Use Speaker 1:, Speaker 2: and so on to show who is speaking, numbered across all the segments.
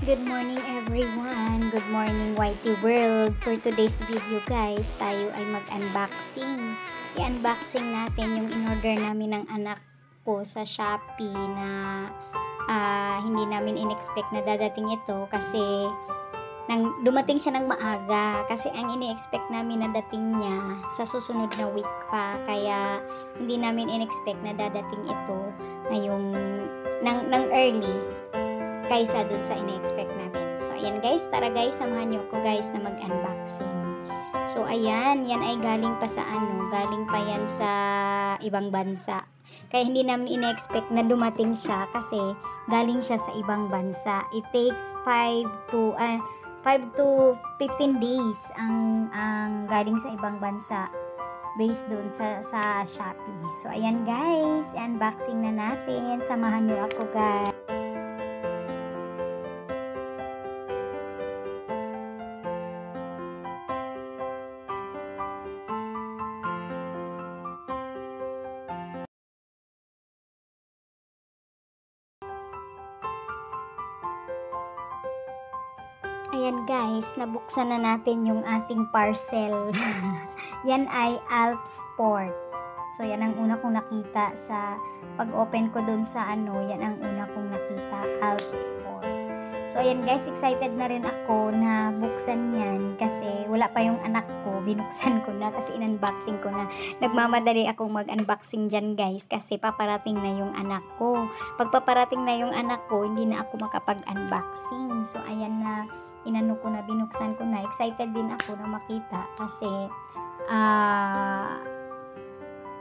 Speaker 1: good morning everyone. Good morning YT World. For today's video guys, tayo ay mag-unboxing. I-unboxing natin yung in-order namin ng anak ko sa Shopee na hindi namin in-expect na dadating ito kasi dumating siya ng maaga. Kasi ang ini-expect namin na dating niya sa susunod na week pa. Kaya hindi namin in-expect na dadating ito ngayong ng early kaysa dun sa ine-expect namin. So, ayan guys, tara guys, samahan nyo ako guys na mag-unboxing. So, ayan, yan ay galing pa sa galing pa yan sa ibang bansa. Kaya hindi namin ine-expect na dumating siya kasi galing siya sa ibang bansa. It takes 5 to 15 days ang galing sa ibang bansa based doon sa Shopee. So, ayan guys, unboxing na natin. Samahan nyo ako guys. Ayan guys, nabuksan na natin yung ating parcel. Yan ay Alps Sport. So yan ang una kong nakita sa pag-open ko dun sa yan ang una kong nakita, Alps Sport. So ayan guys, excited na rin ako na buksan yan kasi wala pa yung anak ko, binuksan ko na kasi in-unboxing ko na. Nagmamadali akong mag-unboxing dyan guys kasi paparating na yung anak ko. Pag paparating na yung anak ko, hindi na ako makapag-unboxing. So ayan na, binuksan ko na. Excited din ako na makita kasi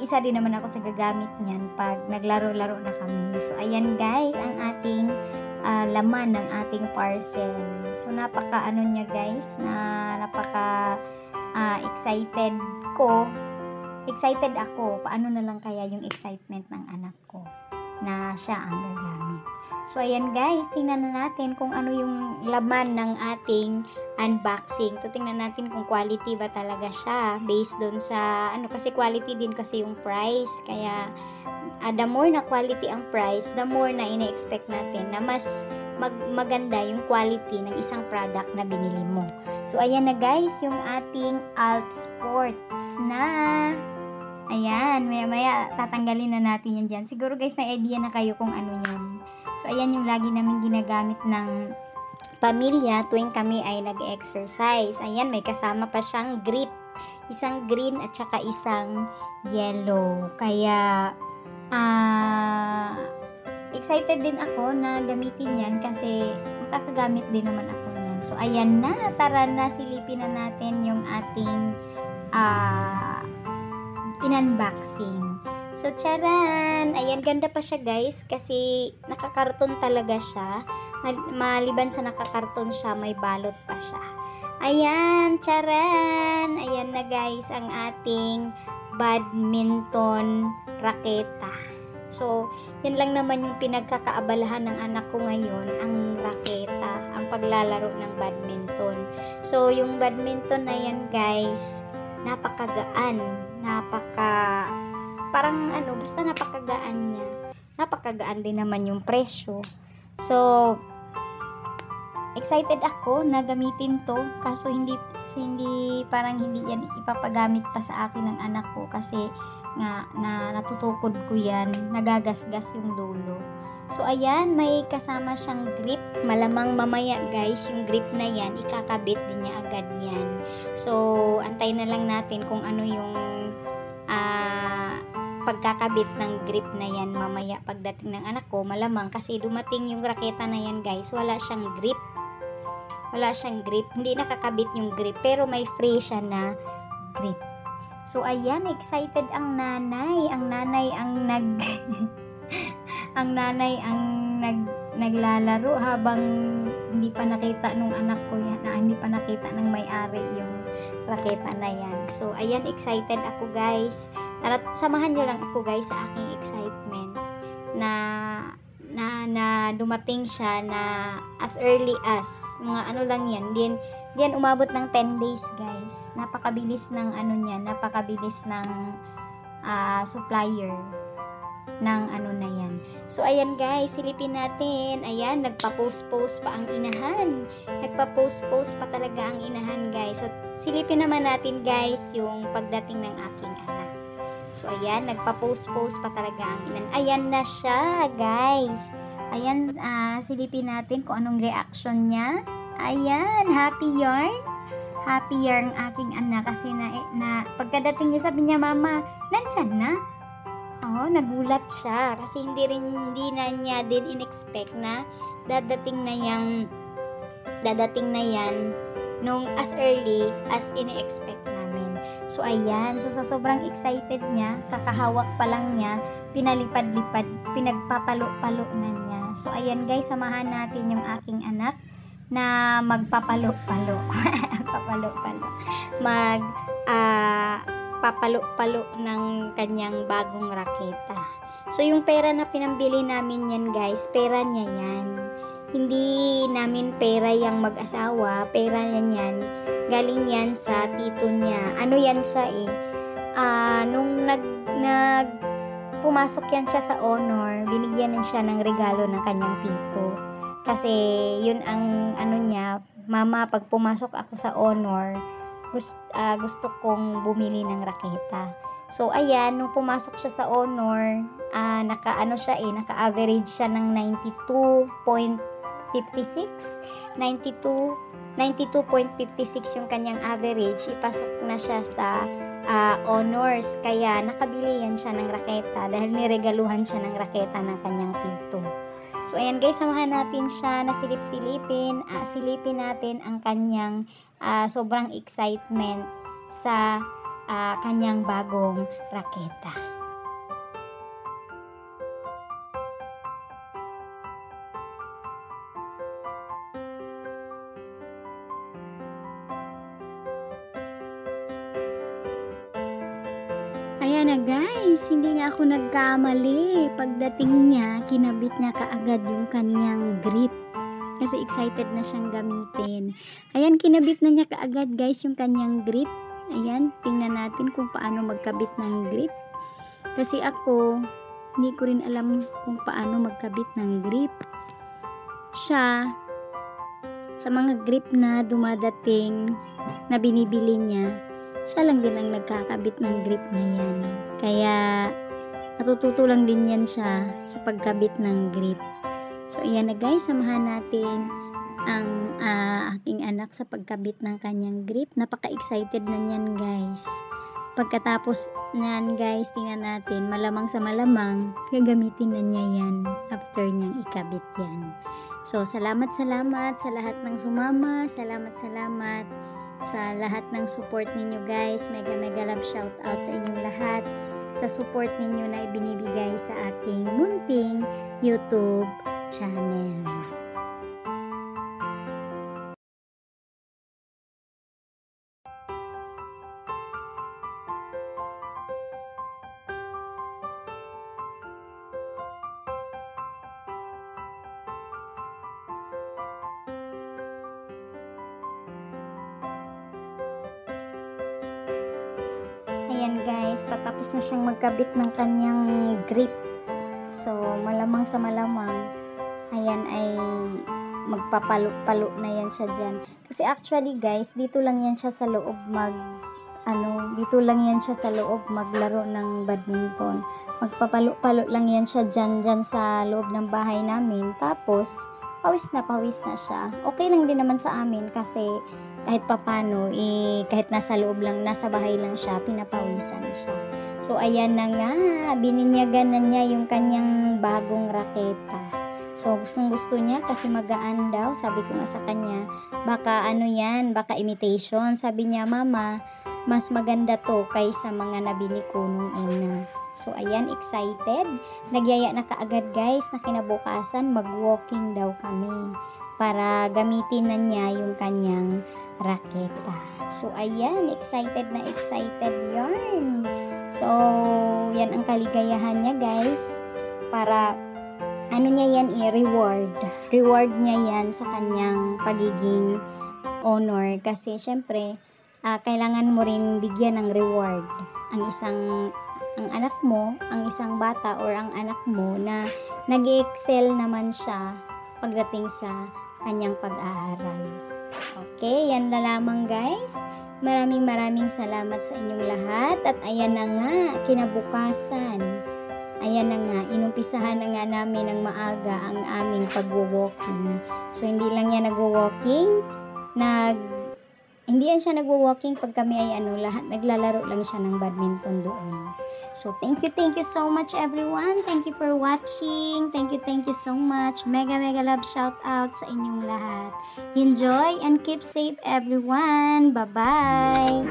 Speaker 1: isa din naman ako sa gagamit niyan pag naglaro-laro na kami. So ayan guys, ang ating laman ng ating parcel. So napaka niya guys, napaka excited ako. Paano na lang kaya yung excitement ng anak ko na siya ang gagamit. So, ayan guys, tingnan na natin kung ano yung laman ng ating unboxing. So, tingnan natin kung quality ba talaga siya. Based doon sa, kasi quality din kasi yung price. Kaya, the more na quality ang price, the more na ina-expect natin na mas maganda yung quality ng isang product na binili mo. So, ayan na guys, yung ating Alps Sports na. Ayan, maya-maya tatanggalin na natin yan dyan. Siguro guys, may idea na kayo kung ano yan. So, ayan yung lagi namin ginagamit ng pamilya tuwing kami ay nag-exercise. Ayan, may kasama pa siyang grip. Isang green at saka isang yellow. Kaya, excited din ako na gamitin yan kasi makakagamit din naman ako yan. So, ayan na. Tara na, silipin na natin yung ating in-unboxing. So, charan! Ayan, ganda pa siya guys kasi nakakarton talaga siya. Maliban sa nakakarton siya, may balot pa siya. Ayan, charan! Ayan na guys, ang ating badminton raketa. So, yan lang naman yung pinagkakaabalahan ng anak ko ngayon, ang raketa, ang paglalaro ng badminton. So, yung badminton na yan guys, napakagaan, basta napakagaan niya. Napakagaan din naman yung presyo. So, excited ako na gamitin to. Kaso parang hindi yan ipapagamit pa sa akin ng anak ko kasi nga natutukod ko yan. Nagagasgas yung dulo. So, ayan, may kasama siyang grip. Malamang mamaya guys, yung grip na yan, ikakabit din niya agad yan. So, antay na lang natin kung ano yung pagkakabit ng grip na yan mamaya pagdating ng anak ko. Malamang kasi dumating yung raketa na yan guys, wala siyang grip. Hindi nakakabit yung grip pero may free siya na grip. So, ayan, excited ang nanay. Ang nanay ang naglalaro habang hindi pa nakita nung anak ko yan, hindi pa nakita ng may-ari yung raketa na yan. So, ayan, excited ako guys. Samahan nyo lang ako guys sa aking excitement na dumating siya na as early as mga lang yan. Diyan umabot ng 10 days guys. Napakabilis ng napakabilis ng supplier. ng ano na yan. So, ayan guys, silipin natin. Ayan, nagpa-post-post pa ang inahan. Nagpa-post-post pa talaga ang inahan guys. So, silipin naman natin guys yung pagdating ng aking anak. So, ayan, nagpa-post-post pa talaga ang inahan. Ayan na siya guys. Ayan, silipin natin kung anong reaction niya. Ayan, happy yarn. Happy yarn ang aking anak kasi na pagkadating niya sabi niya, Mama, nandyan na? Oo, nagulat siya kasi hindi na niya din in-expect na dadating na yan nung as early as in-expect namin. So, ayan. So, sobrang excited niya. Kakahawak pa lang niya. Pinalipad-lipad. Pinagpapalo-palo na niya. So, ayan guys. Samahan natin yung aking anak na magpapalo-palo. Papalo-palo. Papalo-palo ng kanyang bagong raketa. So, yung pera na pinambili namin yan guys, pera niya yan. Hindi namin pera yung mag-asawa, pera niya yan. Galing yan sa tito niya. Ano yan siya eh? Nung pumasok yan siya sa honor, binigyan din siya ng regalo ng kanyang tito. Kasi, yun ang ano niya, Mama, pag pumasok ako sa honor, gusto kong bumili ng raketa. So, ayan, nung pumasok siya sa honor, naka-average siya ng 92.56 yung kanyang average. Ipasok na siya sa honors. Kaya, nakabili yan siya ng raketa dahil niregaluhan siya ng raketa ng kanyang tito. So, ayan guys, samahan natin siya na silipin natin ang kanyang sobrang excitement sa kanyang bagong raketa. Ayan na guys, hindi nga ako nagkamali. Pagdating niya, kinabit niya kaagad yung kanyang grip. Kasi excited na siyang gamitin. Ayan, kinabit na niya kaagad guys yung kanyang grip. Ayan, tingnan natin kung paano magkabit ng grip. Kasi ako, hindi ko rin alam kung paano magkabit ng grip. Siya, sa mga grip na dumadating na binibili niya, siya lang din ang nagkakabit ng grip na yan. Kaya, natututo lang din yan siya sa pagkabit ng grip. So, ayan na guys, samahan natin ang aking anak sa pagkabit ng kanyang grip. Napaka-excited na niyan guys. Pagkatapos niyan guys, tingnan natin, malamang sa malamang, gagamitin na niya yan after niyang ikabit yan. So, salamat sa lahat ng sumama. Salamat sa lahat ng support ninyo guys. Mega love shout out sa inyong lahat sa support ninyo na ibinibigay sa aking munting YouTube channel. Ayan guys, patapos na siyang magkabit ng kanyang grip. So, malamang sa malamang, ayan ay magpapalo-palo na yan siya dyan. Kasi actually guys, dito lang yan siya sa loob maglaro ng badminton. Magpapalo-palo lang yan siya dyan sa loob ng bahay namin. Tapos, pawis na siya. Okay lang din naman sa amin kasi kahit papano, kahit nasa loob lang, nasa bahay lang siya, pinapawisan siya. So, ayan na nga, bininyagan na niya yung kanyang bagong raketa. So, gustong-gusto niya kasi magaan daw. Sabi ko nga sa kanya, baka baka imitation. Sabi niya, Mama, mas maganda to kaysa mga nabili ko nung una. So, ayan, excited. Nagyaya na kaagad guys, na kinabukasan, mag-walking daw kami para gamitin na niya yung kanyang raketa. So, ayan, excited yarn. So, yan ang kaligayahan niya guys. Para, niya yan reward. Reward niya yan sa kanyang pagiging honor. Kasi, syempre, kailangan mo rin bigyan ng reward ang isang ang anak mo, ang isang bata or ang anak mo na nag-excel naman siya pagdating sa kanyang pag-aaral. Okay, yan na lamang guys. Maraming salamat sa inyong lahat at ayan na nga, kinabukasan. Ayan na nga, inumpisahan na nga namin ng maaga ang aming pag-walking. So, hindi lang yan nag-walking, hindi yan siya nag-walking pag kami ay lahat, naglalaro lang siya ng badminton doon. So, thank you so much everyone. Thank you for watching. Thank you so much. Mega love shout out sa inyong lahat. Enjoy and keep safe everyone. Bye-bye.